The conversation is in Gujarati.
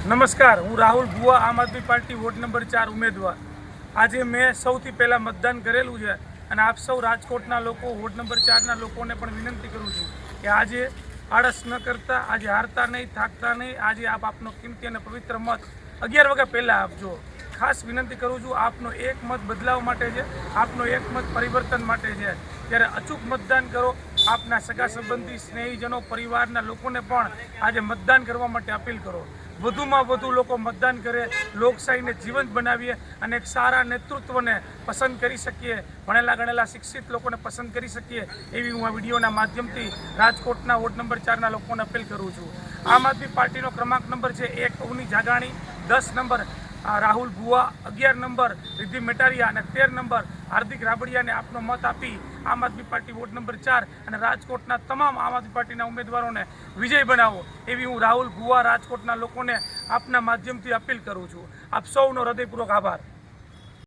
નમસ્કાર, હું રાહુલ ભુવા, આમ આદમી પાર્ટી વોર્ડ નંબર 4 ઉમેદવાર। આજે મેં સૌથી પહેલાં મતદાન કરેલું છે અને આપ સૌ રાજકોટના લોકો, વોર્ડ નંબર 4ના લોકોને પણ વિનંતી કરું છું કે આજે આળસ ન કરતા, આજે હારતા નહીં, થાકતા નહીં, આજે આપ આપનો કિંમતી અને પવિત્ર મત 11 વાગ્યા પહેલાં આપજો। ખાસ વિનંતી કરું છું, આપનો એક મત બદલાવ માટે છે, આપનો એક મત પરિવર્તન માટે છે। ત્યારે અચૂક મતદાન કરો। આપના સગા સંબંધી, સ્નેહીજનો, પરિવારના લોકોને પણ આજે મતદાન કરવા માટે અપીલ કરો। વધુમાં વધુ લોકો મતદાન કરે, લોકશાહીને જીવંત બનાવીએ અને એક સારા નેતૃત્વને પસંદ કરી શકીએ, ભણેલા ગણેલા શિક્ષિત લોકોને પસંદ કરી શકીએ, એવી હું આ વિડીયોના માધ્યમથી રાજકોટના વોર્ડ નંબર 4ના લોકોને અપીલ કરું છું। આમ આદમી પાર્ટીનો ક્રમાંક નંબર છે 1 અવની જાગાણી, 10 નંબર રાહુલ ભુવા, 11 નંબર રિદ્ધિ મેટારિયા અને 13 નંબર હાર્દિક રાબડિયાને આપનો મત આપી આમ આદમી પાર્ટી વોર્ડ નંબર 4 અને રાજકોટના તમામ આમ આદમી પાર્ટીના ઉમેદવારોને વિજય બનાવો, એવી હું રાહુલ ભુવા રાજકોટના લોકોને આપના માધ્યમથી અપીલ કરું છું। આપ સૌનો હૃદયપૂર્વક આભાર।